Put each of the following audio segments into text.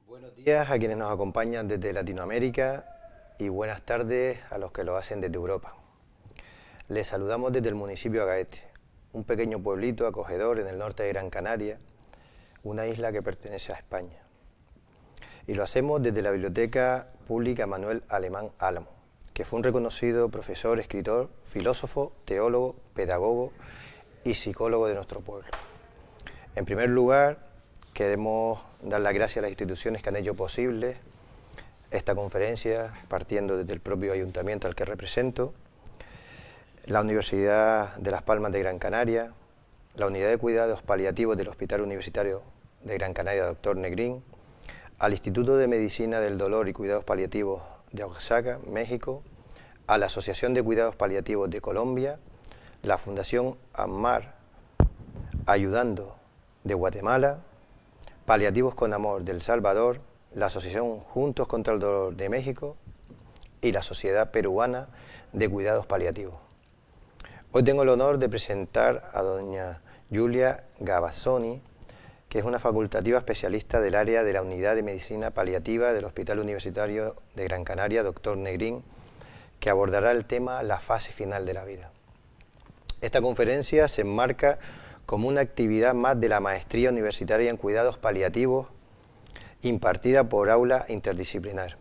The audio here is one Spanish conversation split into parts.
Buenos días a quienes nos acompañan desde Latinoamérica y buenas tardes a los que lo hacen desde Europa. Les saludamos desde el municipio de Agaete, un pequeño pueblito acogedor en el norte de Gran Canaria, una isla que pertenece a España. Y lo hacemos desde la Biblioteca Pública Manuel Alemán Álamo, que fue un reconocido profesor, escritor, filósofo, teólogo, pedagogo y psicólogo de nuestro pueblo. En primer lugar, queremos dar las gracias a las instituciones que han hecho posible esta conferencia, partiendo desde el propio ayuntamiento al que represento, la Universidad de Las Palmas de Gran Canaria, la Unidad de Cuidados Paliativos del Hospital Universitario de Gran Canaria, Dr. Negrín, al Instituto de Medicina del Dolor y Cuidados Paliativos de Oaxaca, México, a la Asociación de Cuidados Paliativos de Colombia, la Fundación AMMAR, Ayudando de Guatemala, Paliativos con Amor de El Salvador, la Asociación Juntos contra el Dolor de México y la Sociedad Peruana de Cuidados Paliativos. Hoy tengo el honor de presentar a doña Giulia Gavazzoni, que es una facultativa especialista del área de la Unidad de Medicina Paliativa del Hospital Universitario de Gran Canaria, Dr. Negrín, que abordará el tema la fase final de la vida. Esta conferencia se enmarca como una actividad más de la Maestría Universitaria en Cuidados Paliativos impartida por aula interdisciplinar.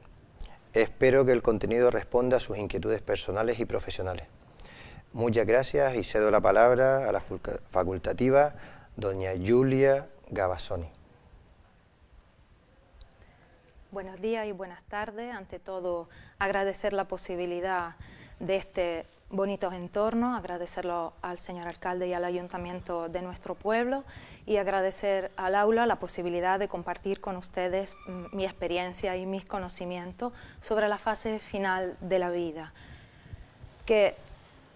Espero que el contenido responda a sus inquietudes personales y profesionales. Muchas gracias y cedo la palabra a la facultativa doña Giulia Gavazzoni. Buenos días y buenas tardes. Ante todo, agradecer la posibilidad de este bonito entorno, agradecerlo al señor alcalde y al ayuntamiento de nuestro pueblo y agradecer al aula la posibilidad de compartir con ustedes mi experiencia y mis conocimientos sobre la fase final de la vida, que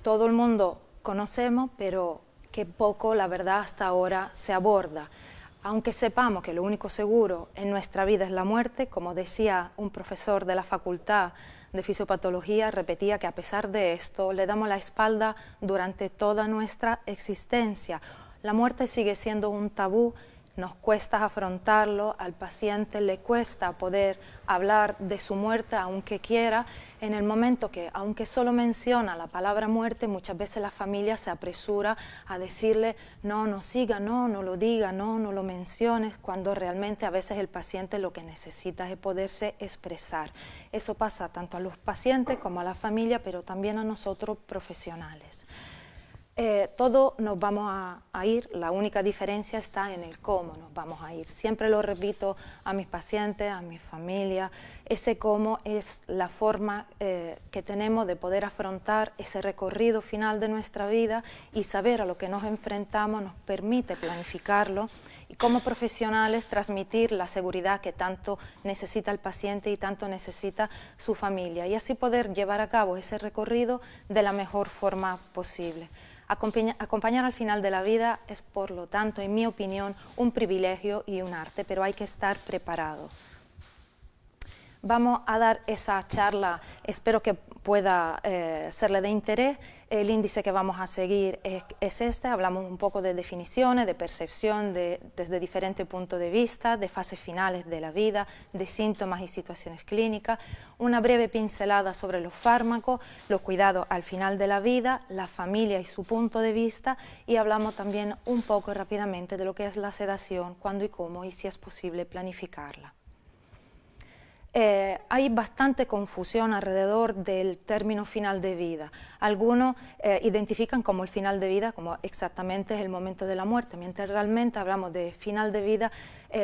todo el mundo conocemos, pero que poco, la verdad, hasta ahora se aborda. Aunque sepamos que lo único seguro en nuestra vida es la muerte, como decía un profesor de la Facultad de Fisiopatología, repetía que a pesar de esto le damos la espalda durante toda nuestra existencia. La muerte sigue siendo un tabú, nos cuesta afrontarlo, al paciente le cuesta poder hablar de su muerte aunque quiera, en el momento que, aunque solo menciona la palabra muerte, muchas veces la familia se apresura a decirle no, no siga, no, no lo diga, no, no lo menciones, cuando realmente a veces el paciente lo que necesita es poderse expresar. Eso pasa tanto a los pacientes como a la familia, pero también a nosotros profesionales. Todos nos vamos a ir, la única diferencia está en el cómo nos vamos a ir. Siempre lo repito a mis pacientes, a mi familia, ese cómo es la forma que tenemos de poder afrontar ese recorrido final de nuestra vida y saber a lo que nos enfrentamos nos permite planificarlo y como profesionales transmitir la seguridad que tanto necesita el paciente y tanto necesita su familia y así poder llevar a cabo ese recorrido de la mejor forma posible. Acompañar al final de la vida es, por lo tanto, en mi opinión, un privilegio y un arte, pero hay que estar preparado. Vamos a dar esa charla, espero que pueda serle de interés. El índice que vamos a seguir es este, hablamos un poco de definiciones, de percepción desde diferentes puntos de vista, de fases finales de la vida, de síntomas y situaciones clínicas, una breve pincelada sobre los fármacos, los cuidados al final de la vida, la familia y su punto de vista y hablamos también un poco rápidamente de lo que es la sedación, cuándo y cómo y si es posible planificarla. Hay bastante confusión alrededor del término final de vida. Algunos identifican como el final de vida, como exactamente es el momento de la muerte, mientras realmente hablamos de final de vida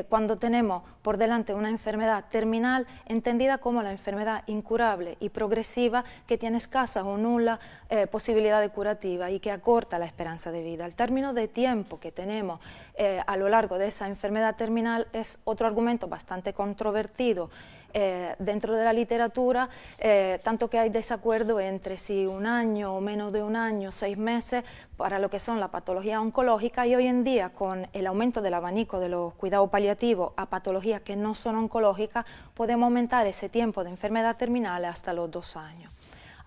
cuando tenemos por delante una enfermedad terminal entendida como la enfermedad incurable y progresiva que tiene escasa o nula posibilidad de curativa y que acorta la esperanza de vida. El término de tiempo que tenemos a lo largo de esa enfermedad terminal es otro argumento bastante controvertido dentro de la literatura, tanto que hay desacuerdo entre si un año o menos de un año, 6 meses, para lo que son la patología oncológica y hoy en día con el aumento del abanico de los cuidados paliativos a patologías que no son oncológicas, podemos aumentar ese tiempo de enfermedad terminal hasta los 2 años.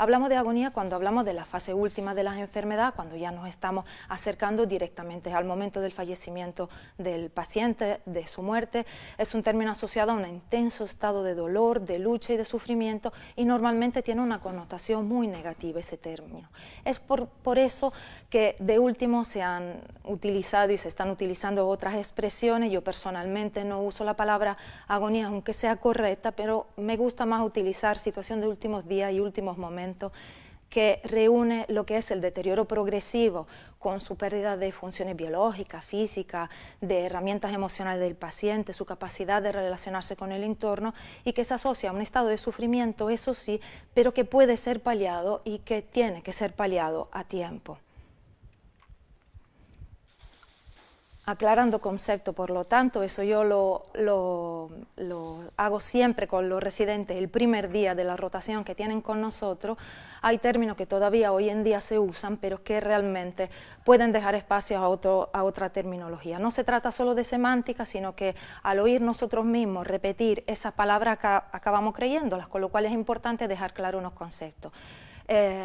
Hablamos de agonía cuando hablamos de la fase última de la enfermedad, cuando ya nos estamos acercando directamente al momento del fallecimiento del paciente, de su muerte. Es un término asociado a un intenso estado de dolor, de lucha y de sufrimiento, y normalmente tiene una connotación muy negativa ese término. Es por eso que de último se han utilizado y se están utilizando otras expresiones. Yo personalmente no uso la palabra agonía, aunque sea correcta, pero me gusta más utilizar situación de últimos días y últimos momentos, que reúne lo que es el deterioro progresivo con su pérdida de funciones biológicas, físicas, de herramientas emocionales del paciente, su capacidad de relacionarse con el entorno, y que se asocia a un estado de sufrimiento, eso sí, pero que puede ser paliado y que tiene que ser paliado a tiempo. Aclarando concepto, por lo tanto, eso yo lo hago siempre con los residentes el primer día de la rotación que tienen con nosotros. Hay términos que todavía hoy en día se usan, pero que realmente pueden dejar espacio a otra terminología. No se trata solo de semántica, sino que al oír nosotros mismos repetir esas palabras acabamos creyéndolas, con lo cual es importante dejar claro unos conceptos.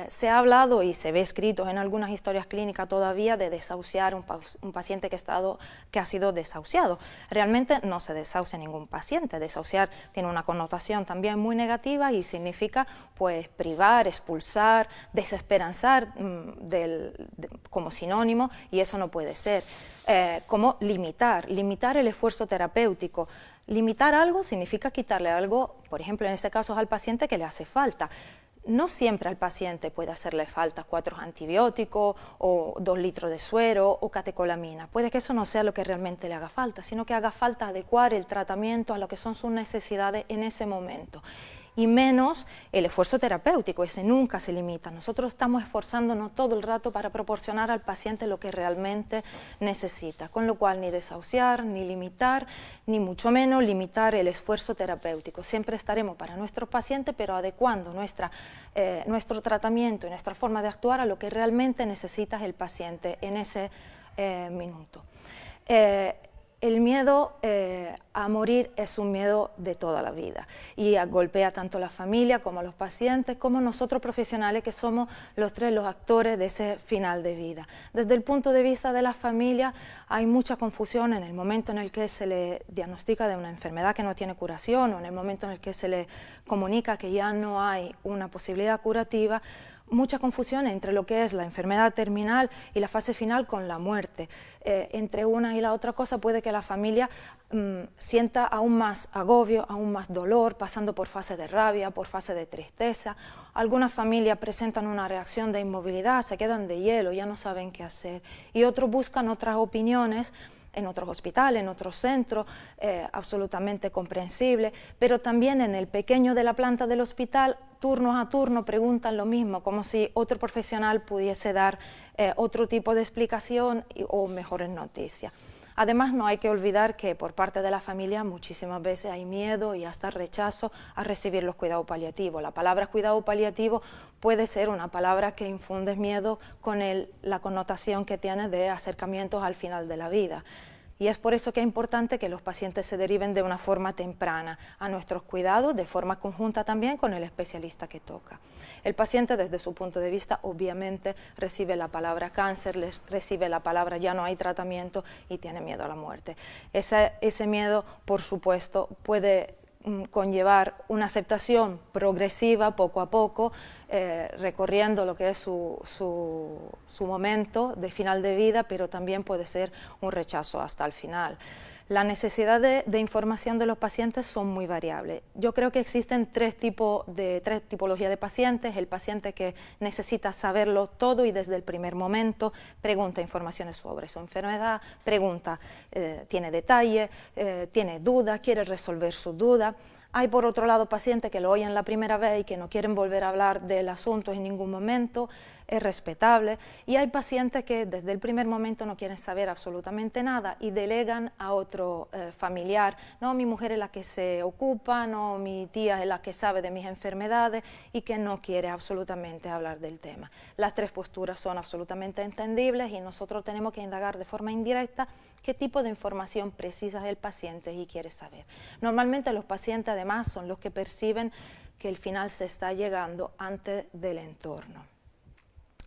Se ha hablado y se ve escrito en algunas historias clínicas todavía de desahuciar un paciente que ha sido desahuciado. Realmente no se desahucia ningún paciente. Desahuciar tiene una connotación también muy negativa y significa pues privar, expulsar, desesperanzar como sinónimo, y eso no puede ser. Como limitar el esfuerzo terapéutico. Limitar algo significa quitarle algo, por ejemplo en este caso al paciente que le hace falta. No siempre al paciente puede hacerle falta 4 antibióticos o 2 litros de suero o catecolamina. Puede que eso no sea lo que realmente le haga falta, sino que haga falta adecuar el tratamiento a lo que son sus necesidades en ese momento. Y menos el esfuerzo terapéutico, ese nunca se limita. Nosotros estamos esforzándonos todo el rato para proporcionar al paciente lo que realmente necesita, con lo cual ni desahuciar, ni limitar, ni mucho menos limitar el esfuerzo terapéutico. Siempre estaremos para nuestros pacientes, pero adecuando nuestro tratamiento y nuestra forma de actuar a lo que realmente necesita el paciente en ese minuto. El miedo a morir es un miedo de toda la vida y golpea tanto a la familia como a los pacientes, como nosotros profesionales que somos los actores de ese final de vida. Desde el punto de vista de la familia hay mucha confusión en el momento en el que se le diagnostica de una enfermedad que no tiene curación o en el momento en el que se le comunica que ya no hay una posibilidad curativa. Mucha confusión entre lo que es la enfermedad terminal y la fase final con la muerte. Entre una y la otra cosa puede que la familia sienta aún más agobio, aún más dolor, pasando por fase de rabia, por fase de tristeza. Algunas familias presentan una reacción de inmovilidad, se quedan de hielo, ya no saben qué hacer. Y otros buscan otras opiniones en otros hospitales, en otros centros, absolutamente comprensible, pero también en el pequeño de la planta del hospital, turno a turno preguntan lo mismo, como si otro profesional pudiese dar otro tipo de explicación o mejores noticias. Además, no hay que olvidar que por parte de la familia muchísimas veces hay miedo y hasta rechazo a recibir los cuidados paliativos. La palabra cuidado paliativo puede ser una palabra que infunde miedo con la connotación que tiene de acercamientos al final de la vida. Y es por eso que es importante que los pacientes se deriven de una forma temprana a nuestros cuidados, de forma conjunta también con el especialista que toca. El paciente, desde su punto de vista, obviamente recibe la palabra cáncer, recibe la palabra ya no hay tratamiento y tiene miedo a la muerte. Ese miedo, por supuesto, puede conllevar una aceptación progresiva, poco a poco, recorriendo lo que es su momento de final de vida, pero también puede ser un rechazo hasta el final. La necesidad de información de los pacientes son muy variables. Yo creo que existen tres tipologías de pacientes. El paciente que necesita saberlo todo y desde el primer momento pregunta informaciones sobre su enfermedad, tiene detalles, tiene dudas, quiere resolver sus dudas. Hay por otro lado pacientes que lo oyen la primera vez y que no quieren volver a hablar del asunto en ningún momento, es respetable. Y hay pacientes que desde el primer momento no quieren saber absolutamente nada y delegan a otro familiar. No, mi mujer es la que se ocupa, no, mi tía es la que sabe de mis enfermedades y que no quiere absolutamente hablar del tema. Las tres posturas son absolutamente entendibles y nosotros tenemos que indagar de forma indirecta qué tipo de información precisa el paciente y quiere saber. Normalmente los pacientes además son los que perciben que el final se está llegando antes del entorno.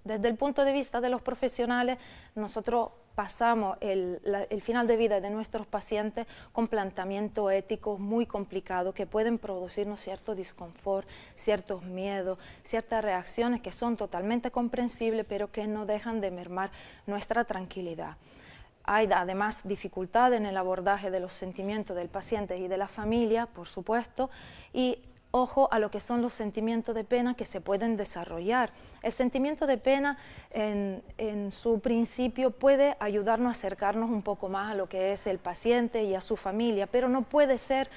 Desde el punto de vista de los profesionales, nosotros pasamos el final de vida de nuestros pacientes con planteamientos éticos muy complicados que pueden producirnos cierto disconfort, ciertos miedos, ciertas reacciones que son totalmente comprensibles, pero que no dejan de mermar nuestra tranquilidad. Hay además dificultad en el abordaje de los sentimientos del paciente y de la familia, por supuesto, y ojo a lo que son los sentimientos de pena que se pueden desarrollar. El sentimiento de pena en su principio puede ayudarnos a acercarnos un poco más a lo que es el paciente y a su familia, pero no puede ser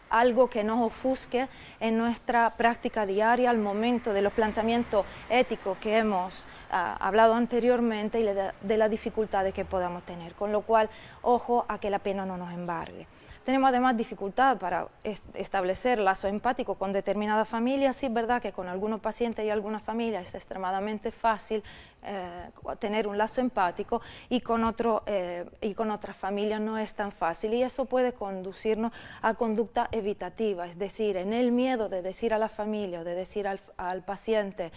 algo que nos ofusque en nuestra práctica diaria al momento de los planteamientos éticos que hemos hablado anteriormente y de las dificultades que podamos tener, con lo cual ojo a que la pena no nos embargue. Tenemos además dificultad para establecer lazo empático con determinadas familias. Sí es verdad que con algunos pacientes y algunas familias es extremadamente fácil tener un lazo empático y con otras familias no es tan fácil, y eso puede conducirnos a conducta evitativa, es decir, en el miedo de decir a la familia o de decir al paciente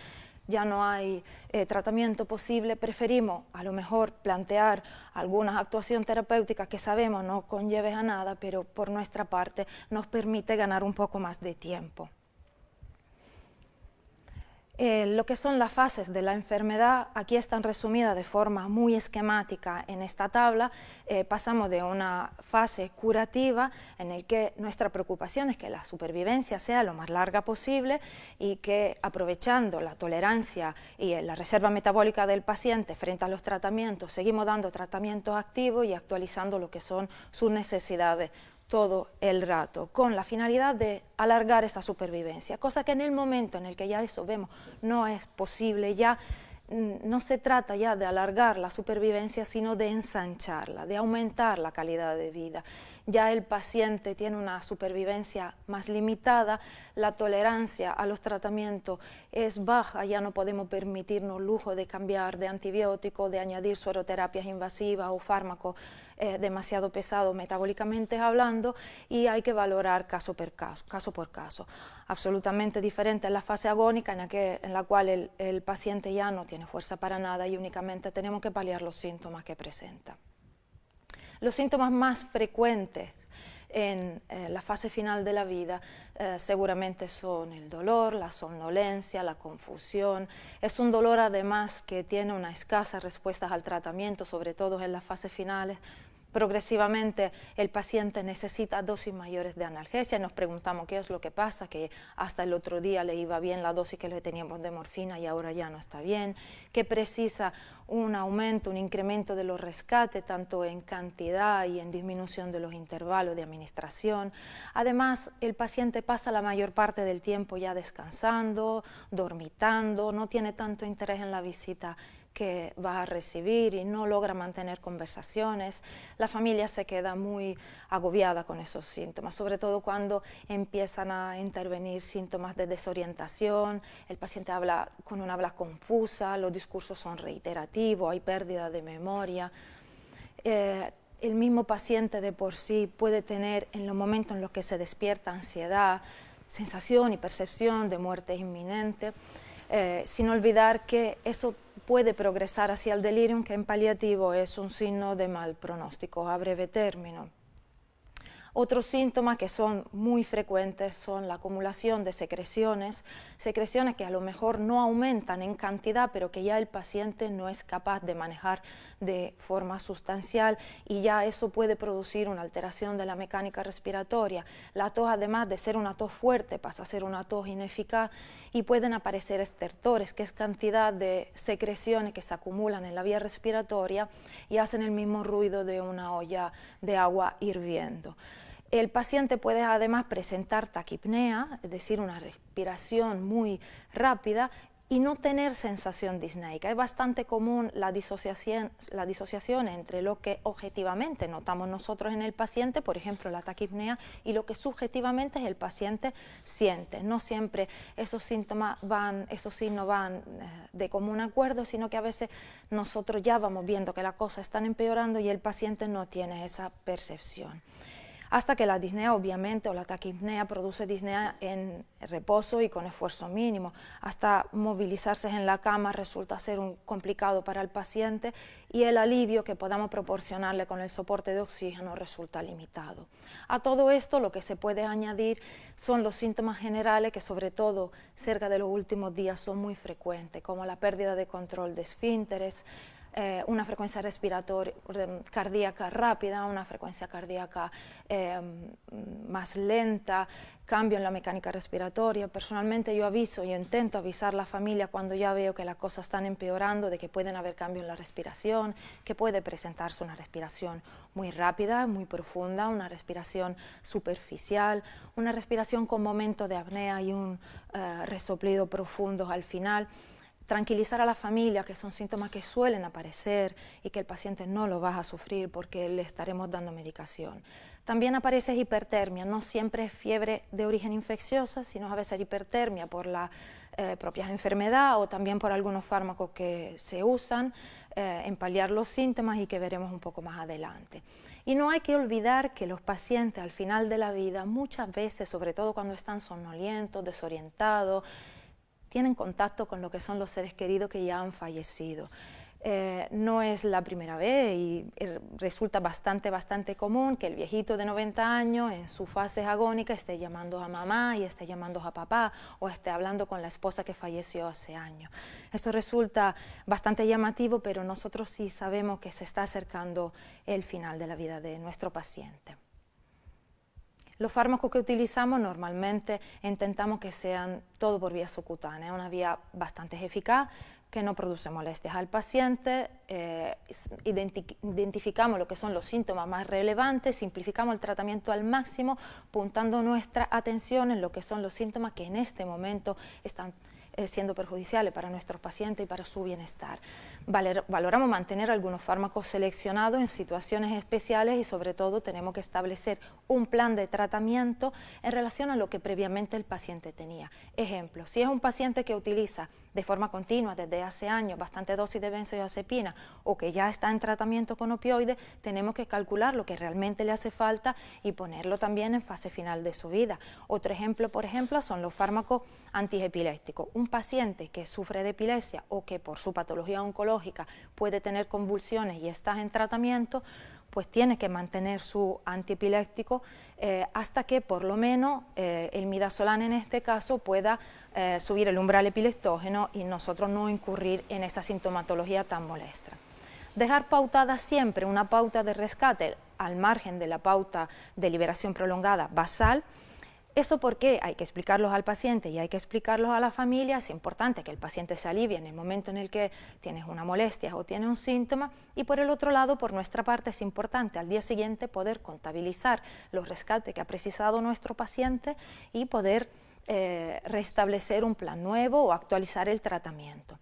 ya no hay tratamiento posible, preferimos a lo mejor plantear alguna actuación terapéutica que sabemos no conlleve a nada, pero por nuestra parte nos permite ganar un poco más de tiempo. Lo que son las fases de la enfermedad, aquí están resumidas de forma muy esquemática en esta tabla. Pasamos de una fase curativa en la que nuestra preocupación es que la supervivencia sea lo más larga posible y que, aprovechando la tolerancia y la reserva metabólica del paciente frente a los tratamientos, seguimos dando tratamientos activos y actualizando lo que son sus necesidades todo el rato, con la finalidad de alargar esa supervivencia, cosa que en el momento en el que ya eso vemos no es posible, ya no se trata ya de alargar la supervivencia, sino de ensancharla, de aumentar la calidad de vida. Ya el paciente tiene una supervivencia más limitada, la tolerancia a los tratamientos es baja, ya no podemos permitirnos lujo de cambiar de antibiótico, de añadir sueroterapias invasivas o fármacos demasiado pesados metabólicamente hablando, y hay que valorar caso por caso. Absolutamente diferente es la fase agónica en la cual el paciente ya no tiene fuerza para nada y únicamente tenemos que paliar los síntomas que presenta. Los síntomas más frecuentes en la fase final de la vida seguramente son el dolor, la somnolencia, la confusión. Es un dolor además que tiene una escasa respuesta al tratamiento, sobre todo en las fases finales. Progresivamente el paciente necesita dosis mayores de analgesia y nos preguntamos qué es lo que pasa, que hasta el otro día le iba bien la dosis que le teníamos de morfina y ahora ya no está bien, que precisa un aumento, un incremento de los rescates, tanto en cantidad y en disminución de los intervalos de administración. Además, el paciente pasa la mayor parte del tiempo ya descansando, dormitando, no tiene tanto interés en la visita que va a recibir y no logra mantener conversaciones. La familia se queda muy agobiada con esos síntomas, sobre todo cuando empiezan a intervenir síntomas de desorientación, el paciente habla con una habla confusa, los discursos son reiterativos, hay pérdida de memoria. El mismo paciente de por sí puede tener en los momentos en los que se despierta ansiedad, sensación y percepción de muerte inminente, sin olvidar que eso puede progresar hacia el delirium, que en paliativo es un signo de mal pronóstico a breve término. Otros síntomas que son muy frecuentes son la acumulación de secreciones que a lo mejor no aumentan en cantidad, pero que ya el paciente no es capaz de manejar de forma sustancial, y ya eso puede producir una alteración de la mecánica respiratoria. La tos, además de ser una tos fuerte, pasa a ser una tos ineficaz, y pueden aparecer estertores, que es cantidad de secreciones que se acumulan en la vía respiratoria y hacen el mismo ruido de una olla de agua hirviendo. El paciente puede además presentar taquipnea, es decir, una respiración muy rápida, y no tener sensación disneica. Es bastante común la disociación entre lo que objetivamente notamos nosotros en el paciente, por ejemplo la taquipnea, y lo que subjetivamente el paciente siente. No siempre esos signos van de común acuerdo, sino que a veces nosotros ya vamos viendo que las cosas están empeorando y el paciente no tiene esa percepción. hasta que la disnea obviamente o la taquipnea produce disnea en reposo y con esfuerzo mínimo. Hasta movilizarse en la cama resulta ser complicado para el paciente y el alivio que podamos proporcionarle con el soporte de oxígeno resulta limitado. A todo esto lo que se puede añadir son los síntomas generales que sobre todo cerca de los últimos días son muy frecuentes, como la pérdida de control de esfínteres, una frecuencia respiratoria cardíaca rápida, una frecuencia cardíaca más lenta, cambio en la mecánica respiratoria. Personalmente yo aviso y intento avisar a la familia cuando ya veo que las cosas están empeorando, de que pueden haber cambios en la respiración, que puede presentarse una respiración muy rápida, muy profunda, una respiración superficial, una respiración con momentos de apnea y un resoplido profundo al final. Tranquilizar a la familia que son síntomas que suelen aparecer y que el paciente no lo va a sufrir porque le estaremos dando medicación. También aparece hipertermia, no siempre es fiebre de origen infecciosa, sino a veces hipertermia por la propia enfermedad o también por algunos fármacos que se usan en paliar los síntomas y que veremos un poco más adelante. Y no hay que olvidar que los pacientes al final de la vida, muchas veces, sobre todo cuando están somnolientos, desorientados, tienen contacto con lo que son los seres queridos que ya han fallecido. No es la primera vez y resulta bastante común que el viejito de 90 años en su fase agónica esté llamando a mamá y esté llamando a papá o esté hablando con la esposa que falleció hace años. Eso resulta bastante llamativo, pero nosotros sí sabemos que se está acercando el final de la vida de nuestro paciente. Los fármacos que utilizamos normalmente intentamos que sean todo por vía subcutánea, una vía bastante eficaz, que no produce molestias al paciente, identificamos lo que son los síntomas más relevantes, simplificamos el tratamiento al máximo, puntando nuestra atención en lo que son los síntomas que en este momento están siendo perjudiciales para nuestros pacientes y para su bienestar. Valoramos mantener algunos fármacos seleccionados en situaciones especiales y sobre todo tenemos que establecer un plan de tratamiento en relación a lo que previamente el paciente tenía. Ejemplo, si es un paciente que utiliza de forma continua desde hace años bastante dosis de benzodiazepina o que ya está en tratamiento con opioides, tenemos que calcular lo que realmente le hace falta y ponerlo también en fase final de su vida. Otro ejemplo, por ejemplo, son los fármacos antiepilépticos. Un paciente que sufre de epilepsia o que por su patología oncológica puede tener convulsiones y está en tratamiento, pues tiene que mantener su antiepiléptico hasta que por lo menos el midazolam en este caso pueda subir el umbral epileptógeno y nosotros no incurrir en esta sintomatología tan molesta. Dejar pautada siempre una pauta de rescate al margen de la pauta de liberación prolongada basal. Eso porque hay que explicarlos al paciente y hay que explicarlos a la familia. Es importante que el paciente se alivie en el momento en el que tienes una molestia o tiene un síntoma, y por el otro lado, por nuestra parte, es importante al día siguiente poder contabilizar los rescates que ha precisado nuestro paciente y poder restablecer un plan nuevo o actualizar el tratamiento.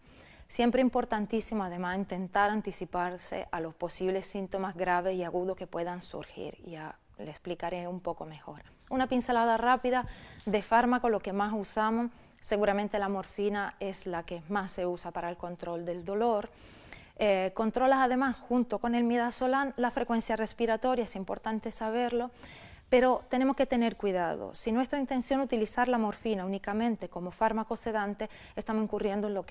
Siempre importantísimo además intentar anticiparse a los posibles síntomas graves y agudos que puedan surgir. Ya le explicaré un poco mejor. Una pincelada rápida de fármaco, lo que más usamos, seguramente la morfina es la que más se usa para el control del dolor. Controlas además, junto con el midazolam, la frecuencia respiratoria, es importante saberlo, pero tenemos que tener cuidado. Si nuestra intención es utilizar la morfina únicamente como fármaco sedante, estamos incurriendo en lo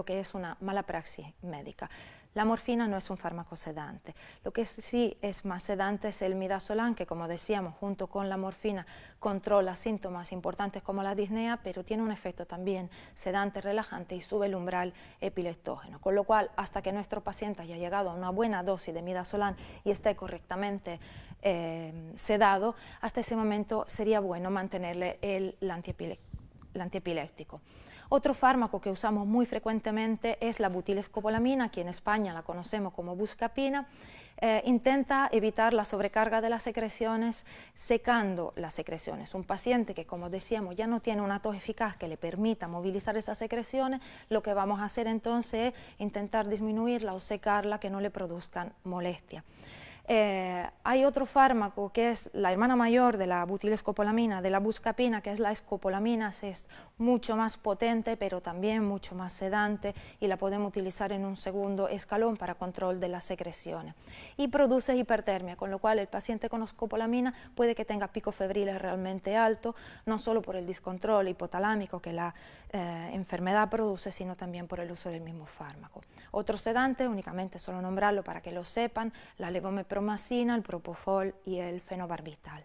que es una mala praxis médica. La morfina no es un fármaco sedante. Lo que sí es más sedante es el midazolam, que como decíamos, junto con la morfina controla síntomas importantes como la disnea, pero tiene un efecto también sedante, relajante y sube el umbral epileptógeno. Con lo cual, hasta que nuestro paciente haya llegado a una buena dosis de midazolam y esté correctamente sedado, hasta ese momento sería bueno mantenerle el antiepiléptico. Otro fármaco que usamos muy frecuentemente es la butilescopolamina, aquí en España la conocemos como buscapina. Intenta evitar la sobrecarga de las secreciones secando las secreciones. Un paciente que, como decíamos, ya no tiene una tos eficaz que le permita movilizar esas secreciones, lo que vamos a hacer entonces es intentar disminuirla o secarla, que no le produzcan molestia. Hay otro fármaco que es la hermana mayor de la butilescopolamina, de la buscapina, que es la escopolamina, es mucho más potente, pero también mucho más sedante, y la podemos utilizar en un segundo escalón para control de las secreciones. Y produce hipertermia, con lo cual el paciente con escopolamina puede que tenga picos febriles realmente altos, no solo por el descontrol hipotalámico que la enfermedad produce, sino también por el uso del mismo fármaco. Otros sedantes, únicamente solo nombrarlo para que lo sepan, la levomepromacina, el propofol y el fenobarbital.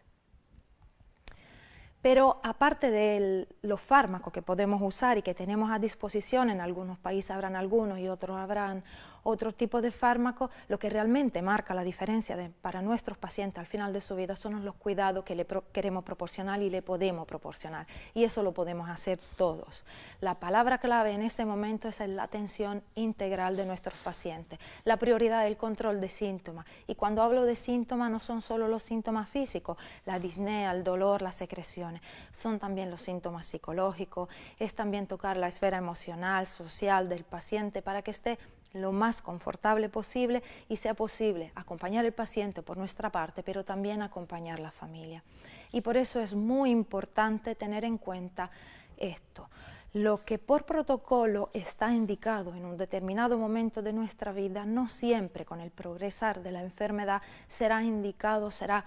Pero aparte de los fármacos que podemos usar y que tenemos a disposición, en algunos países habrán algunos y otros habrán otros tipos de fármacos, lo que realmente marca la diferencia para nuestros pacientes al final de su vida son los cuidados que le queremos proporcionar y le podemos proporcionar. Y eso lo podemos hacer todos. La palabra clave en ese momento es la atención integral de nuestros pacientes, la prioridad del control de síntomas. Y cuando hablo de síntomas no son solo los síntomas físicos, la disnea, el dolor, las secreciones, son también los síntomas psicológicos, es también tocar la esfera emocional, social del paciente para que esté lo más confortable posible y sea posible acompañar al paciente por nuestra parte, pero también acompañar la familia. Y por eso es muy importante tener en cuenta esto. Lo que por protocolo está indicado en un determinado momento de nuestra vida, no siempre con el progresar de la enfermedad será indicado, será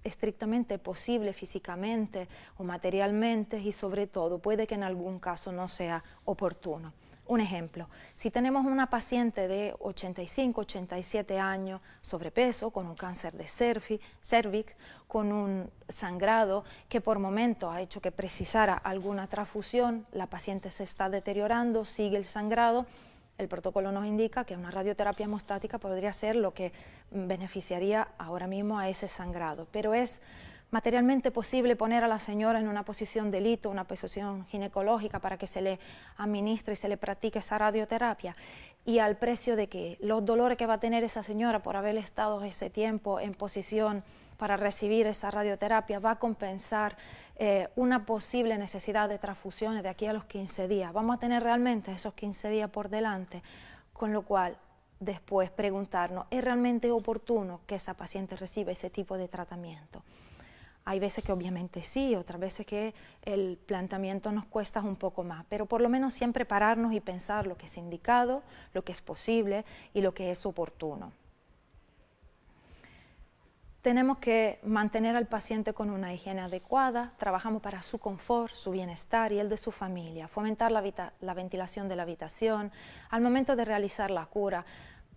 estrictamente posible físicamente o materialmente, y sobre todo puede que en algún caso no sea oportuno. Un ejemplo, si tenemos una paciente de 85, 87 años, sobrepeso, con un cáncer de cervix, con un sangrado que por momento ha hecho que precisara alguna transfusión, la paciente se está deteriorando, sigue el sangrado, el protocolo nos indica que una radioterapia hemostática podría ser lo que beneficiaría ahora mismo a ese sangrado, pero es materialmente posible poner a la señora en una posición de lito, una posición ginecológica para que se le administre y se le practique esa radioterapia, y al precio de que los dolores que va a tener esa señora por haber estado ese tiempo en posición para recibir esa radioterapia va a compensar una posible necesidad de transfusiones de aquí a los 15 días. Vamos a tener realmente esos 15 días por delante, con lo cual después preguntarnos, ¿es realmente oportuno que esa paciente reciba ese tipo de tratamiento? Hay veces que obviamente sí, otras veces que el planteamiento nos cuesta un poco más, pero por lo menos siempre pararnos y pensar lo que es indicado, lo que es posible y lo que es oportuno. Tenemos que mantener al paciente con una higiene adecuada, trabajamos para su confort, su bienestar y el de su familia, fomentar la ventilación de la habitación, al momento de realizar la cura,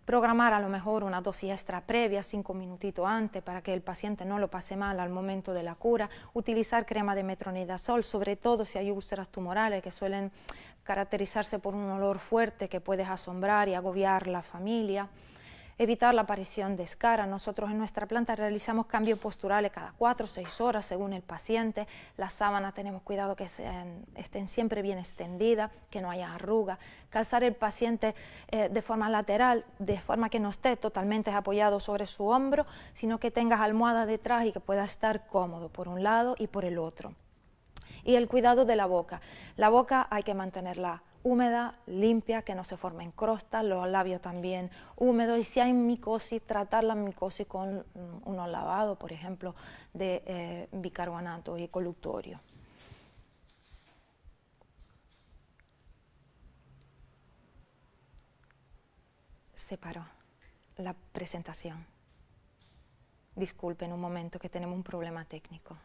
programar a lo mejor una dosis extra previa 5 minutitos antes para que el paciente no lo pase mal al momento de la cura, utilizar crema de metronidazol, sobre todo si hay úlceras tumorales que suelen caracterizarse por un olor fuerte que puede asombrar y agobiar la familia. Evitar la aparición de escaras. Nosotros en nuestra planta realizamos cambios posturales cada 4 o 6 horas según el paciente. Las sábanas tenemos cuidado que estén siempre bien extendidas, que no haya arrugas. Calzar el paciente de forma lateral, de forma que no esté totalmente apoyado sobre su hombro, sino que tenga almohada detrás y que pueda estar cómodo por un lado y por el otro. Y el cuidado de la boca. La boca hay que mantenerla húmeda, limpia, que no se formen crostas, los labios también húmedos, y si hay micosis, tratar la micosis con unos lavados, por ejemplo, de bicarbonato y colutorio. Se paró la presentación. Disculpen un momento que tenemos un problema técnico.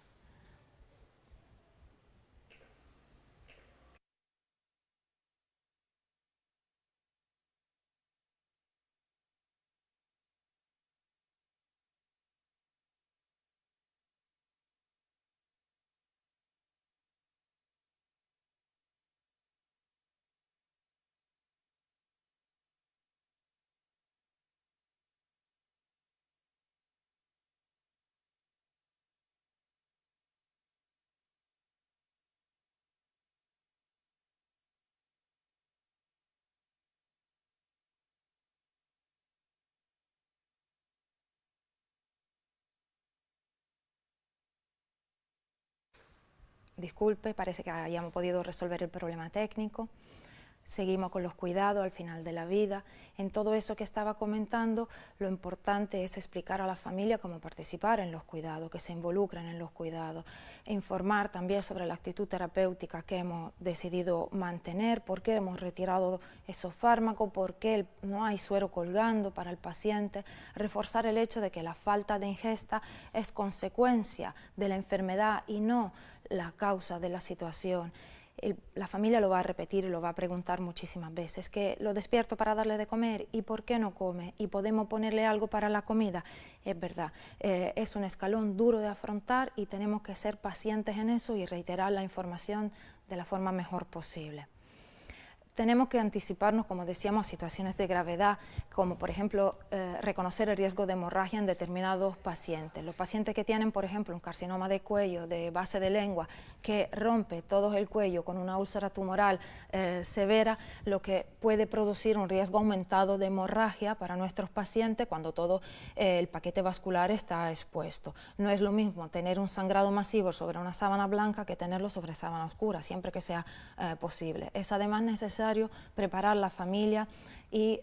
Disculpe, parece que hayamos podido resolver el problema técnico. seguimos con los cuidados al final de la vida. En todo eso que estaba comentando, lo importante es explicar a la familia cómo participar en los cuidados, que se involucren en los cuidados, e informar también sobre la actitud terapéutica que hemos decidido mantener, por qué hemos retirado esos fármacos, por qué no hay suero colgando para el paciente, reforzar el hecho de que la falta de ingesta es consecuencia de la enfermedad y no la causa de la situación. La familia lo va a repetir y lo va a preguntar muchísimas veces, que lo despierto para darle de comer y por qué no come y podemos ponerle algo para la comida. Es verdad, es un escalón duro de afrontar y tenemos que ser pacientes en eso y reiterar la información de la forma mejor posible. Tenemos que anticiparnos, como decíamos, a situaciones de gravedad, como por ejemplo reconocer el riesgo de hemorragia en determinados pacientes. Los pacientes que tienen, por ejemplo, un carcinoma de cuello, de base de lengua, que rompe todo el cuello con una úlcera tumoral severa, lo que puede producir un riesgo aumentado de hemorragia para nuestros pacientes cuando todo el paquete vascular está expuesto. No es lo mismo tener un sangrado masivo sobre una sábana blanca que tenerlo sobre sábana oscura, siempre que sea posible. Es además necesario preparar la familia y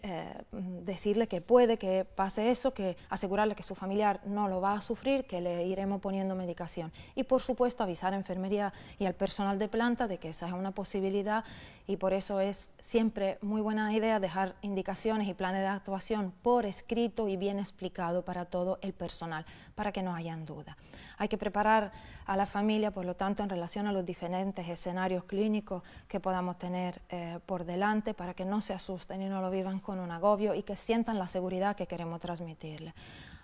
decirle que puede que pase eso, que asegurarle que su familiar no lo va a sufrir, que le iremos poniendo medicación. Y por supuesto avisar a enfermería y al personal de planta de que esa es una posibilidad y por eso es siempre muy buena idea dejar indicaciones y planes de actuación por escrito y bien explicado para todo el personal, para que no hayan dudas. Hay que preparar a la familia, por lo tanto, en relación a los diferentes escenarios clínicos que podamos tener por delante, para que no se asusten y no lo vivan con un agobio y que sientan la seguridad que queremos transmitirles.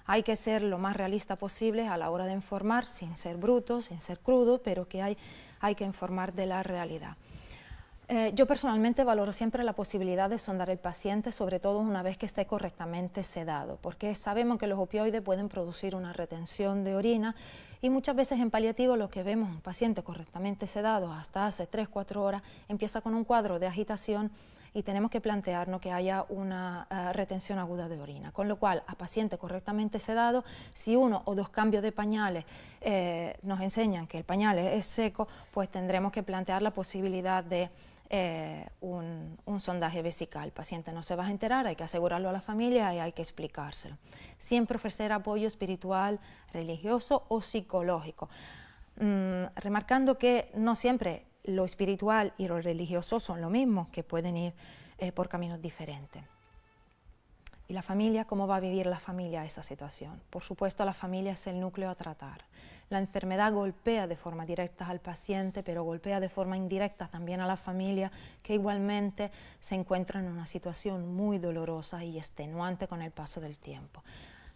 Hay que ser lo más realista posible a la hora de informar, sin ser bruto, sin ser crudo, pero que hay que informar de la realidad. Yo personalmente valoro siempre la posibilidad de sondar el paciente, sobre todo una vez que esté correctamente sedado, porque sabemos que los opioides pueden producir una retención de orina y muchas veces en paliativo lo que vemos un paciente correctamente sedado hasta hace 3-4 horas empieza con un cuadro de agitación y tenemos que plantearnos que haya una retención aguda de orina, con lo cual a paciente correctamente sedado, si 1 o 2 cambios de pañales nos enseñan que el pañal es seco, pues tendremos que plantear la posibilidad de un sondaje vesical. El paciente no se va a enterar, hay que asegurarlo a la familia y hay que explicárselo. Siempre ofrecer apoyo espiritual, religioso o psicológico, remarcando que no siempre lo espiritual y lo religioso son lo mismo, que pueden ir por caminos diferentes. ¿Y la familia? ¿Cómo va a vivir la familia esa situación? Por supuesto, la familia es el núcleo a tratar. La enfermedad golpea de forma directa al paciente, pero golpea de forma indirecta también a la familia, que igualmente se encuentra en una situación muy dolorosa y extenuante con el paso del tiempo.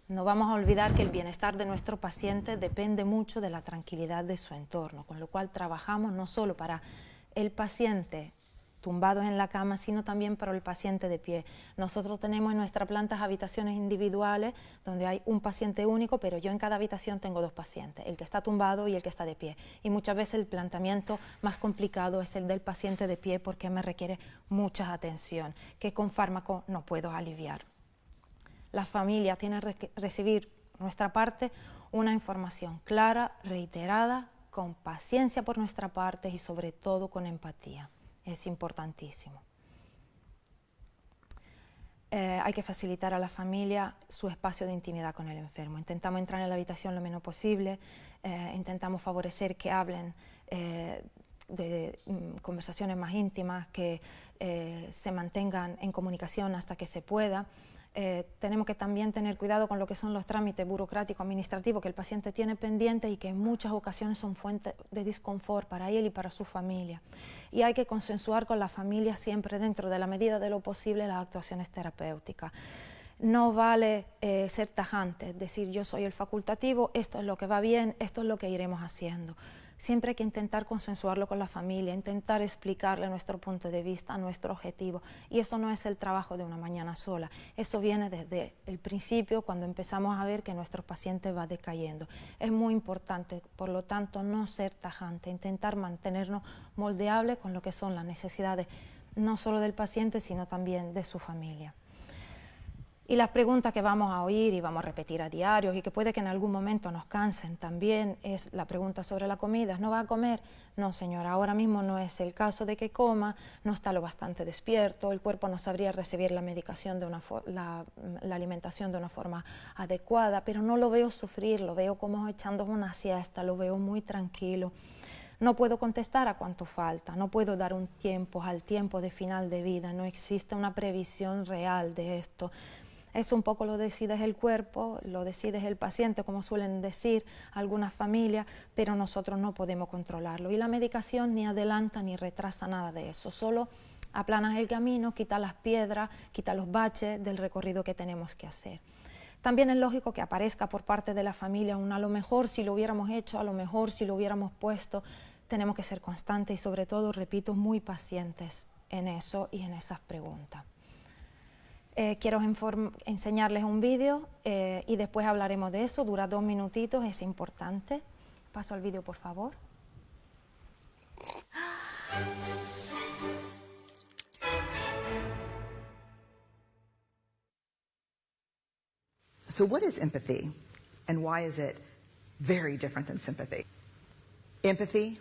No vamos a olvidar que el bienestar de nuestro paciente depende mucho de la tranquilidad de su entorno, con lo cual trabajamos no solo para el paciente tumbados en la cama, sino también para el paciente de pie. Nosotros tenemos en nuestra planta habitaciones individuales donde hay un paciente único, pero yo en cada habitación tengo 2 pacientes, el que está tumbado y el que está de pie. Y muchas veces el planteamiento más complicado es el del paciente de pie porque me requiere mucha atención, que con fármaco no puedo aliviar. La familia tiene que recibir nuestra parte una información clara, reiterada, con paciencia por nuestra parte y sobre todo con empatía. Es importantísimo. Hay que facilitar a la familia su espacio de intimidad con el enfermo. Intentamos entrar en la habitación lo menos posible, intentamos favorecer que hablen de conversaciones más íntimas, que se mantengan en comunicación hasta que se pueda. Tenemos que también tener cuidado con lo que son los trámites burocráticos administrativos que el paciente tiene pendientes y que en muchas ocasiones son fuente de disconfort para él y para su familia. Y hay que consensuar con la familia siempre dentro de la medida de lo posible las actuaciones terapéuticas. No vale ser tajante, es decir, yo soy el facultativo, esto es lo que va bien, esto es lo que iremos haciendo. Siempre hay que intentar consensuarlo con la familia, intentar explicarle nuestro punto de vista, nuestro objetivo. Y eso no es el trabajo de una mañana sola, eso viene desde el principio, cuando empezamos a ver que nuestro paciente va decayendo. Es muy importante, por lo tanto, no ser tajante, intentar mantenernos moldeables con lo que son las necesidades, no solo del paciente, sino también de su familia. Y las preguntas que vamos a oír y vamos a repetir a diario y que puede que en algún momento nos cansen también es la pregunta sobre la comida. ¿No va a comer? No, señora, ahora mismo no es el caso de que coma, no está lo bastante despierto, el cuerpo no sabría recibir la medicación, la alimentación de una forma adecuada, pero no lo veo sufrir, lo veo como echando una siesta, lo veo muy tranquilo. No puedo contestar a cuánto falta, no puedo dar un tiempo al tiempo de final de vida, no existe una previsión real de esto. Eso un poco lo decide el cuerpo, lo decide el paciente, como suelen decir algunas familias, pero nosotros no podemos controlarlo. Y la medicación ni adelanta ni retrasa nada de eso, solo aplana el camino, quita las piedras, quita los baches del recorrido que tenemos que hacer. También es lógico que aparezca por parte de la familia a lo mejor si lo hubiéramos hecho, a lo mejor si lo hubiéramos puesto. Tenemos que ser constantes y sobre todo, repito, muy pacientes en eso y en esas preguntas. Quiero enseñarles un vídeo y después hablaremos de eso, dura 2 minutitos, es importante. Paso al vídeo, por favor. So what is empathy, and why is it very different than sympathy? Empathy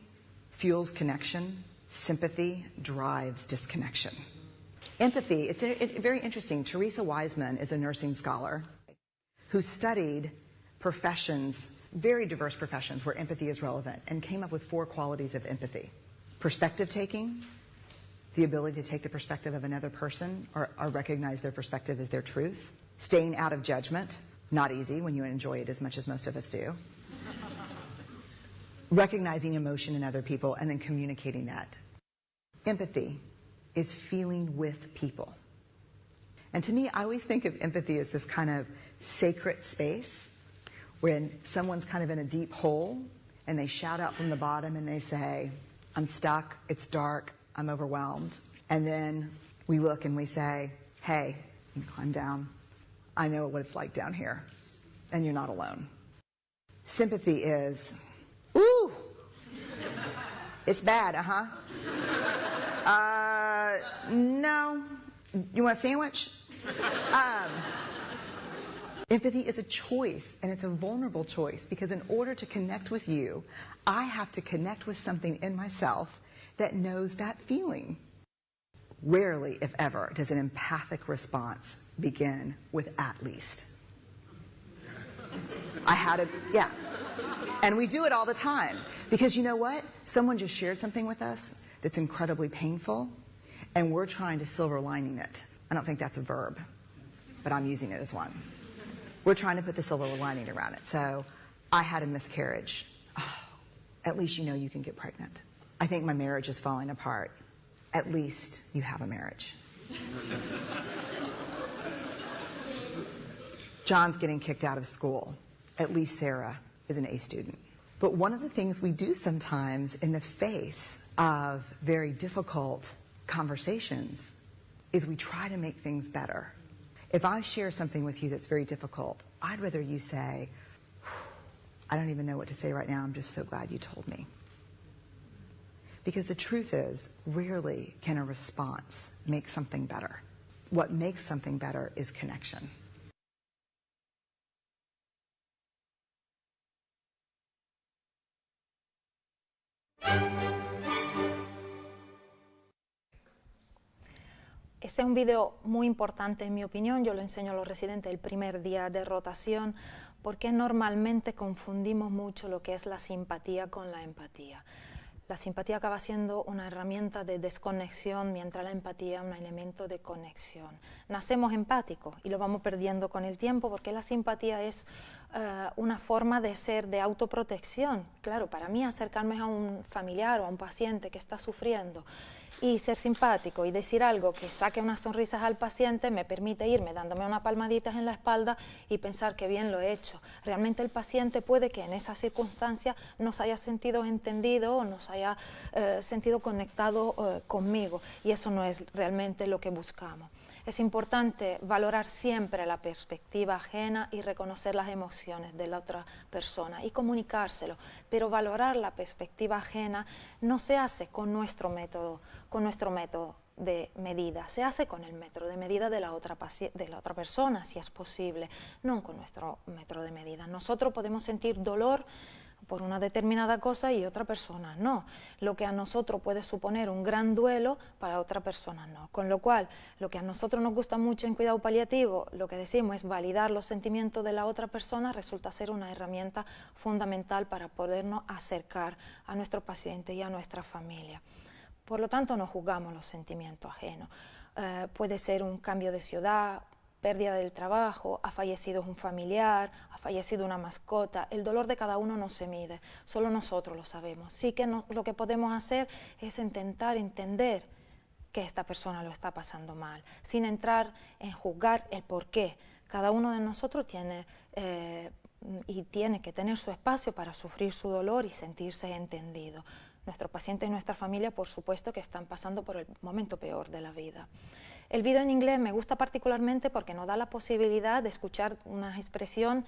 fuels connection. Sympathy drives disconnection. Empathy, it's very interesting. Teresa Wiseman is a nursing scholar who studied professions, very diverse professions where empathy is relevant, and came up with 4 qualities of empathy. Perspective taking, the ability to take the perspective of another person or recognize their perspective as their truth. Staying out of judgment, not easy when you enjoy it as much as most of us do. Recognizing emotion in other people and then communicating that. Empathy is feeling with people. And to me, I always think of empathy as this kind of sacred space when someone's kind of in a deep hole and they shout out from the bottom and they say, I'm stuck, it's dark, I'm overwhelmed. And then we look and we say, hey, you can climb down. I know what it's like down here, and you're not alone. Sympathy is, ooh, it's bad, no, you want a sandwich? Empathy is a choice, and it's a vulnerable choice, because in order to connect with you, I have to connect with something in myself that knows that feeling. Rarely, if ever, does an empathic response begin with at least. Yeah. And we do it all the time. Because you know what? Someone just shared something with us that's incredibly painful, and we're trying to silver lining it. I don't think that's a verb, but I'm using it as one. We're trying to put the silver lining around it. So, I had a miscarriage. Oh, at least you know you can get pregnant. I think my marriage is falling apart. At least you have a marriage. John's getting kicked out of school. At least Sarah is an A student. But one of the things we do sometimes in the face of very difficult conversations is we try to make things better. If I share something with you that's very difficult, I'd rather you say, I don't even know what to say right now, I'm just so glad you told me. Because the truth is, rarely can a response make something better. What makes something better is connection. Ese es un video muy importante en mi opinión, yo lo enseño a los residentes el primer día de rotación, porque normalmente confundimos mucho lo que es la simpatía con la empatía. La simpatía acaba siendo una herramienta de desconexión, mientras la empatía es un elemento de conexión. Nacemos empáticos y lo vamos perdiendo con el tiempo porque la simpatía es una forma de ser de autoprotección. Claro, para mí acercarme a un familiar o a un paciente que está sufriendo y ser simpático y decir algo que saque unas sonrisas al paciente me permite irme dándome unas palmaditas en la espalda y pensar que bien lo he hecho. Realmente el paciente puede que en esas circunstancias no se haya sentido entendido o no se haya sentido conectado conmigo, y eso no es realmente lo que buscamos. Es importante valorar siempre la perspectiva ajena y reconocer las emociones de la otra persona y comunicárselo, pero valorar la perspectiva ajena no se hace con nuestro método de medida, se hace con el metro de medida de la otra persona, si es posible, no con nuestro metro de medida. Nosotros podemos sentir dolor por una determinada cosa y otra persona no. Lo que a nosotros puede suponer un gran duelo, para otra persona no. Con lo cual, lo que a nosotros nos gusta mucho en cuidado paliativo, lo que decimos es validar los sentimientos de la otra persona, resulta ser una herramienta fundamental para podernos acercar a nuestro paciente y a nuestra familia. Por lo tanto, no juzgamos los sentimientos ajenos. Puede ser un cambio de ciudad, pérdida del trabajo, ha fallecido un familiar, ha fallecido una mascota. El dolor de cada uno no se mide, solo nosotros lo sabemos. Sí que lo que podemos hacer es intentar entender que esta persona lo está pasando mal, sin entrar en juzgar el por qué. Cada uno de nosotros tiene que tener su espacio para sufrir su dolor y sentirse entendido. Nuestros pacientes y nuestra familia, por supuesto, que están pasando por el momento peor de la vida. El vídeo en inglés me gusta particularmente porque nos da la posibilidad de escuchar una expresión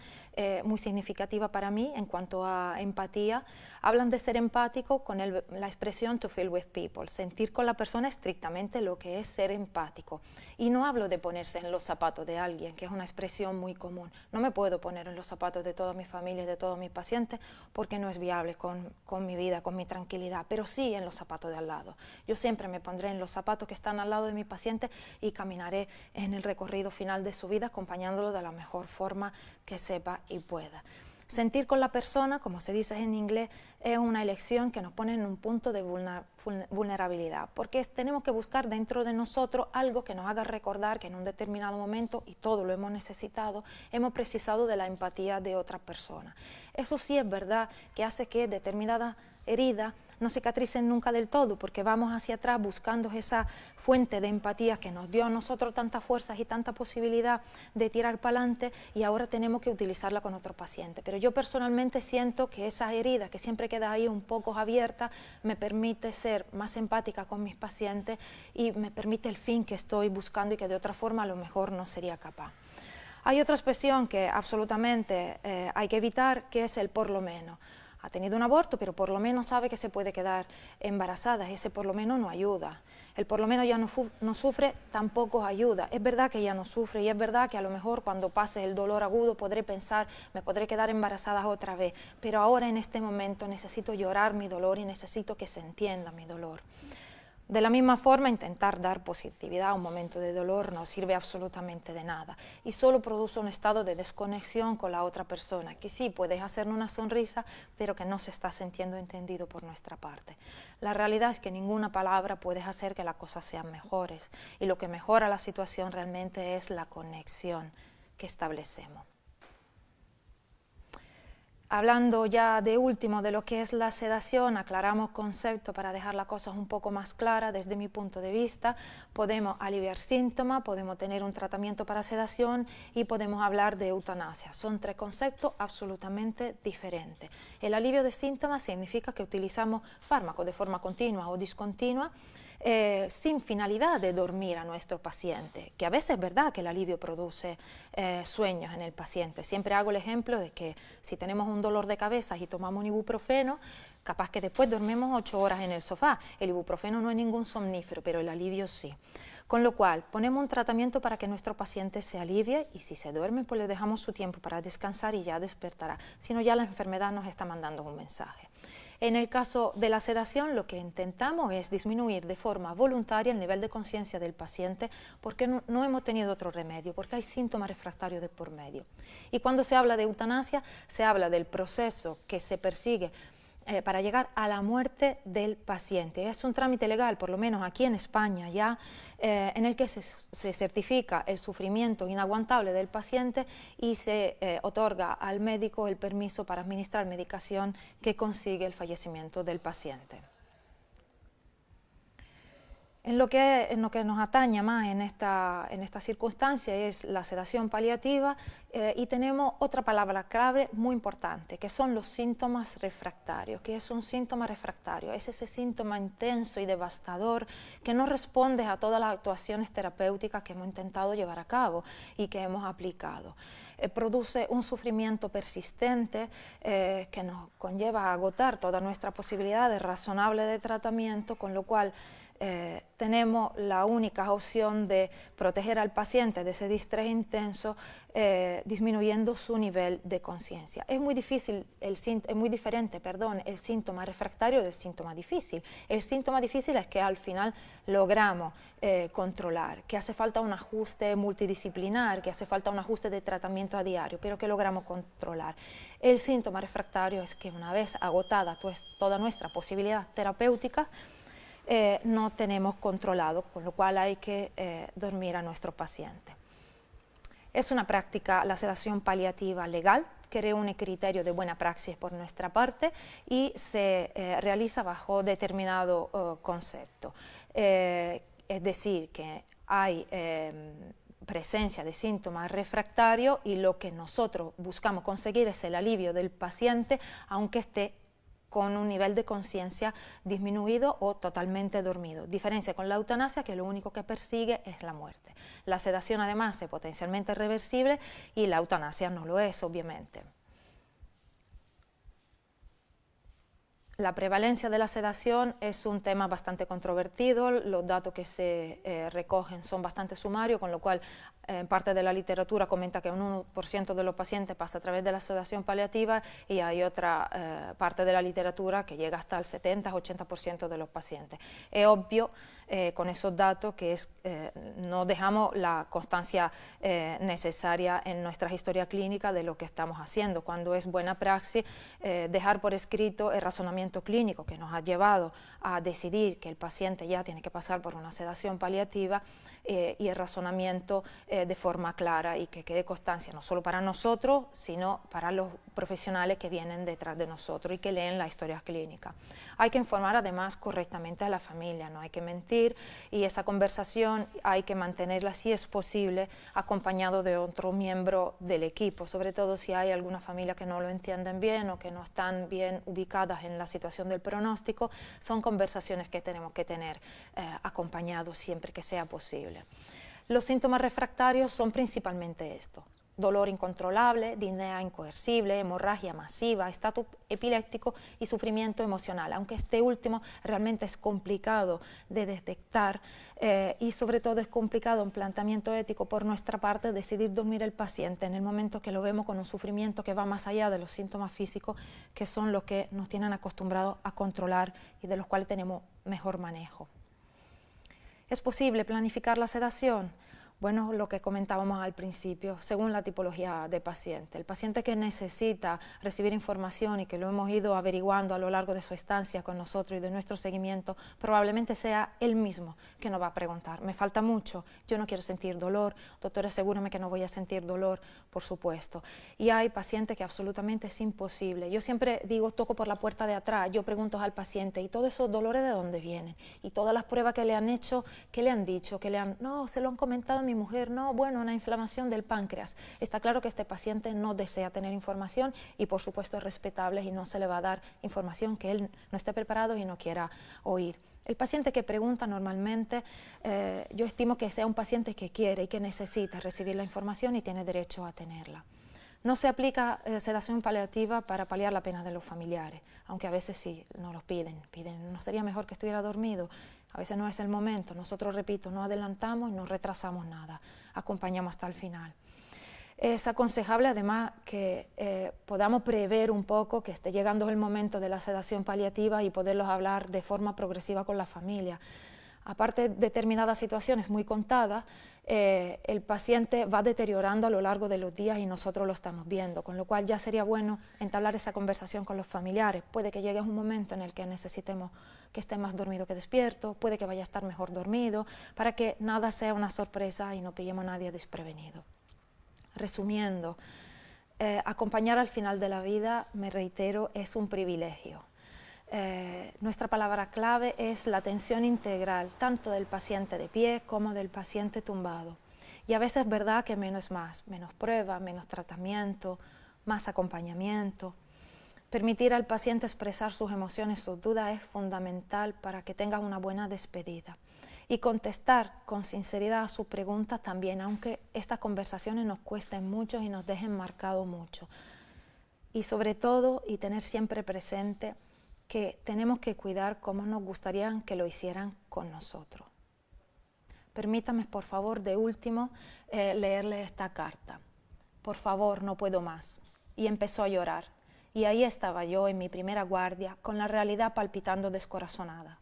muy significativa para mí en cuanto a empatía. Hablan de ser empático con la expresión to feel with people, sentir con la persona estrictamente lo que es ser empático. Y no hablo de ponerse en los zapatos de alguien, que es una expresión muy común. No me puedo poner en los zapatos de toda mi familia y de todos mis pacientes porque no es viable con mi vida, con mi tranquilidad, pero sí en los zapatos de al lado. Yo siempre me pondré en los zapatos que están al lado de mi paciente y caminaré en el recorrido final de su vida acompañándolo de la mejor forma que sepa y pueda. Sentir con la persona, como se dice en inglés, es una elección que nos pone en un punto de vulnerabilidad, porque tenemos que buscar dentro de nosotros algo que nos haga recordar que en un determinado momento, y todo lo hemos necesitado, hemos precisado de la empatía de otra persona. Eso sí es verdad que hace que determinadas heridas no cicatricen nunca del todo, porque vamos hacia atrás buscando esa fuente de empatía que nos dio a nosotros tantas fuerzas y tanta posibilidad de tirar para adelante, y ahora tenemos que utilizarla con otro paciente. Pero yo personalmente siento que esa herida que siempre queda ahí un poco abierta me permite ser más empática con mis pacientes y me permite el fin que estoy buscando y que de otra forma a lo mejor no sería capaz. Hay otra expresión que absolutamente hay que evitar, que es el por lo menos. Ha tenido un aborto, pero por lo menos sabe que se puede quedar embarazada. Ese por lo menos no ayuda. El por lo menos ya no sufre, tampoco ayuda. Es verdad que ya no sufre y es verdad que a lo mejor cuando pase el dolor agudo podré pensar, me podré quedar embarazada otra vez, pero ahora en este momento necesito llorar mi dolor y necesito que se entienda mi dolor. De la misma forma, intentar dar positividad a un momento de dolor no sirve absolutamente de nada y solo produce un estado de desconexión con la otra persona, que sí puedes hacerle una sonrisa, pero que no se está sintiendo entendido por nuestra parte. La realidad es que ninguna palabra puede hacer que las cosas sean mejores, y lo que mejora la situación realmente es la conexión que establecemos. Hablando ya de último de lo que es la sedación, aclaramos conceptos para dejar las cosas un poco más claras desde mi punto de vista. Podemos aliviar síntomas, podemos tener un tratamiento para sedación y podemos hablar de eutanasia. Son tres conceptos absolutamente diferentes. El alivio de síntomas significa que utilizamos fármacos de forma continua o discontinua sin finalidad de dormir a nuestro paciente, que a veces es verdad que el alivio produce sueños en el paciente. Siempre hago el ejemplo de que si tenemos un dolor de cabeza y tomamos un ibuprofeno, capaz que después dormimos 8 horas en el sofá. El ibuprofeno no es ningún somnífero, pero el alivio sí. Con lo cual, ponemos un tratamiento para que nuestro paciente se alivie y si se duerme, pues le dejamos su tiempo para descansar y ya despertará. Si no, ya la enfermedad nos está mandando un mensaje. En el caso de la sedación, lo que intentamos es disminuir de forma voluntaria el nivel de conciencia del paciente porque no hemos tenido otro remedio, porque hay síntomas refractarios de por medio. Y cuando se habla de eutanasia, se habla del proceso que se persigue para llegar a la muerte del paciente. Es un trámite legal, por lo menos aquí en España ya, en el que se certifica el sufrimiento inaguantable del paciente y se otorga al médico el permiso para administrar medicación que consigue el fallecimiento del paciente. En lo que nos atañe más en esta circunstancia es la sedación paliativa y tenemos otra palabra clave muy importante, que son los síntomas refractarios. ¿Qué es un síntoma refractario? Es ese síntoma intenso y devastador que no responde a todas las actuaciones terapéuticas que hemos intentado llevar a cabo y que hemos aplicado. Produce un sufrimiento persistente que nos conlleva a agotar toda nuestra posibilidad razonable de tratamiento, con lo cual tenemos la única opción de proteger al paciente de ese distrés intenso disminuyendo su nivel de conciencia. Es muy diferente el síntoma refractario del síntoma difícil. El síntoma difícil es que al final logramos controlar, que hace falta un ajuste multidisciplinar, que hace falta un ajuste de tratamiento a diario, pero que logramos controlar. El síntoma refractario es que una vez agotada toda nuestra posibilidad terapéutica, no tenemos controlado, con lo cual hay que dormir a nuestro paciente. Es una práctica, la sedación paliativa legal, que reúne criterios de buena praxis por nuestra parte y se realiza bajo determinado concepto. Es decir, que hay presencia de síntomas refractarios y lo que nosotros buscamos conseguir es el alivio del paciente, aunque esté con un nivel de conciencia disminuido o totalmente dormido. Diferencia con la eutanasia, que lo único que persigue es la muerte. La sedación además es potencialmente reversible y la eutanasia no lo es, obviamente. La prevalencia de la sedación es un tema bastante controvertido, los datos que se recogen son bastante sumarios, con lo cual parte de la literatura comenta que un 1% de los pacientes pasa a través de la sedación paliativa y hay otra parte de la literatura que llega hasta el 70-80% de los pacientes. Es obvio con esos datos que no dejamos la constancia necesaria en nuestra historia clínica de lo que estamos haciendo. Cuando es buena praxis, dejar por escrito el razonamiento clínico que nos ha llevado a decidir que el paciente ya tiene que pasar por una sedación paliativa y el razonamiento de forma clara y que quede constancia no solo para nosotros, sino para los profesionales que vienen detrás de nosotros y que leen la historia clínica. Hay que informar además correctamente a la familia, no hay que mentir y esa conversación hay que mantenerla si es posible acompañado de otro miembro del equipo, sobre todo si hay alguna familia que no lo entienden bien o que no están bien ubicadas en la situación del pronóstico. Son conversaciones que tenemos que tener acompañados siempre que sea posible. Los síntomas refractarios son principalmente esto: dolor incontrolable, disnea incoercible, hemorragia masiva, estatus epiléptico y sufrimiento emocional, aunque este último realmente es complicado de detectar y sobre todo es complicado un planteamiento ético por nuestra parte decidir dormir el paciente en el momento que lo vemos con un sufrimiento que va más allá de los síntomas físicos, que son los que nos tienen acostumbrados a controlar y de los cuales tenemos mejor manejo. ¿Es posible planificar la sedación? Bueno, lo que comentábamos al principio, según la tipología de paciente. El paciente que necesita recibir información y que lo hemos ido averiguando a lo largo de su estancia con nosotros y de nuestro seguimiento, probablemente sea él mismo que nos va a preguntar: me falta mucho, yo no quiero sentir dolor, doctor, asegúrame que no voy a sentir dolor, por supuesto. Y hay pacientes que absolutamente es imposible. Yo siempre digo, toco por la puerta de atrás, yo pregunto al paciente, ¿y todos esos dolores de dónde vienen? Y todas las pruebas que le han hecho, ¿qué le han dicho? No, se lo han comentado a mi mujer, no, bueno, una inflamación del páncreas. Está claro que este paciente no desea tener información y por supuesto es respetable y no se le va a dar información que él no esté preparado y no quiera oír. El paciente que pregunta normalmente, yo estimo que sea un paciente que quiere y que necesita recibir la información y tiene derecho a tenerla. No se aplica sedación paliativa para paliar la pena de los familiares, aunque a veces sí nos lo piden, ¿no sería mejor que estuviera dormido? A veces no es el momento. Nosotros, repito, no adelantamos y no retrasamos nada, acompañamos hasta el final. Es aconsejable además que podamos prever un poco que esté llegando el momento de la sedación paliativa y poderlos hablar de forma progresiva con la familia. Aparte de determinadas situaciones muy contadas, el paciente va deteriorando a lo largo de los días y nosotros lo estamos viendo, con lo cual ya sería bueno entablar esa conversación con los familiares. Puede que llegue un momento en el que necesitemos que esté más dormido que despierto, puede que vaya a estar mejor dormido, para que nada sea una sorpresa y no pillemos a nadie desprevenido. Resumiendo, acompañar al final de la vida, me reitero, es un privilegio. Nuestra palabra clave es la atención integral, tanto del paciente de pie como del paciente tumbado. Y a veces es verdad que menos es más, menos prueba, menos tratamiento, más acompañamiento. Permitir al paciente expresar sus emociones, sus dudas es fundamental para que tenga una buena despedida. Y contestar con sinceridad a sus preguntas también, aunque estas conversaciones nos cuesten mucho y nos dejen marcado mucho. Y sobre todo, y tener siempre presente que tenemos que cuidar como nos gustaría que lo hicieran con nosotros. Permítame, por favor, de último, leerle esta carta. Por favor, no puedo más. Y empezó a llorar. Y ahí estaba yo en mi primera guardia, con la realidad palpitando descorazonada.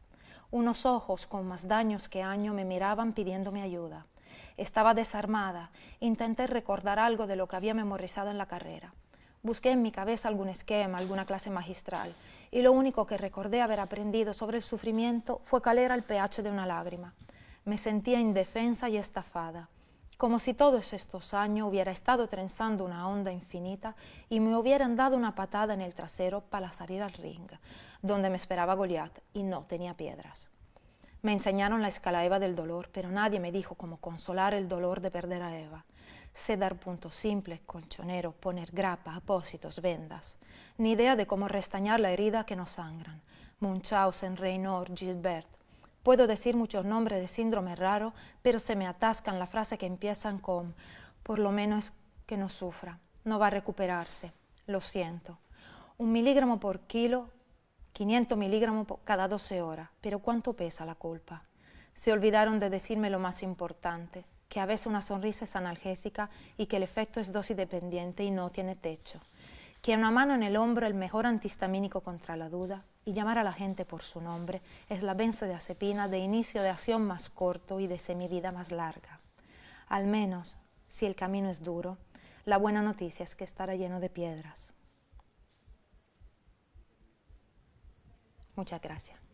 Unos ojos con más daños que años me miraban pidiéndome ayuda. Estaba desarmada. Intenté recordar algo de lo que había memorizado en la carrera. Busqué en mi cabeza algún esquema, alguna clase magistral, y lo único que recordé haber aprendido sobre el sufrimiento fue cuál era el pH de una lágrima. Me sentía indefensa y estafada, como si todos estos años hubiera estado trenzando una onda infinita y me hubieran dado una patada en el trasero para salir al ring, donde me esperaba Goliat y no tenía piedras. Me enseñaron la escala EVA del dolor, pero nadie me dijo cómo consolar el dolor de perder a Eva. Sé dar puntos simples, colchonero, poner grapa, apósitos, vendas. Ni idea de cómo restañar la herida que no sangran. Munchausen, Raynaud, Gilbert. Puedo decir muchos nombres de síndrome raro, pero se me atascan las frases que empiezan con por lo menos que no sufra, no va a recuperarse, lo siento. 1 miligramo por kilo, 500 miligramos cada 12 horas, pero ¿cuánto pesa la culpa? Se olvidaron de decirme lo más importante, que a veces una sonrisa es analgésica y que el efecto es dosis dependiente y no tiene techo. Que una mano en el hombro el mejor antihistamínico contra la duda y llamar a la gente por su nombre es la benzodiazepina de inicio de acción más corto y de semivida más larga. Al menos, si el camino es duro, la buena noticia es que estará lleno de piedras. Muchas gracias.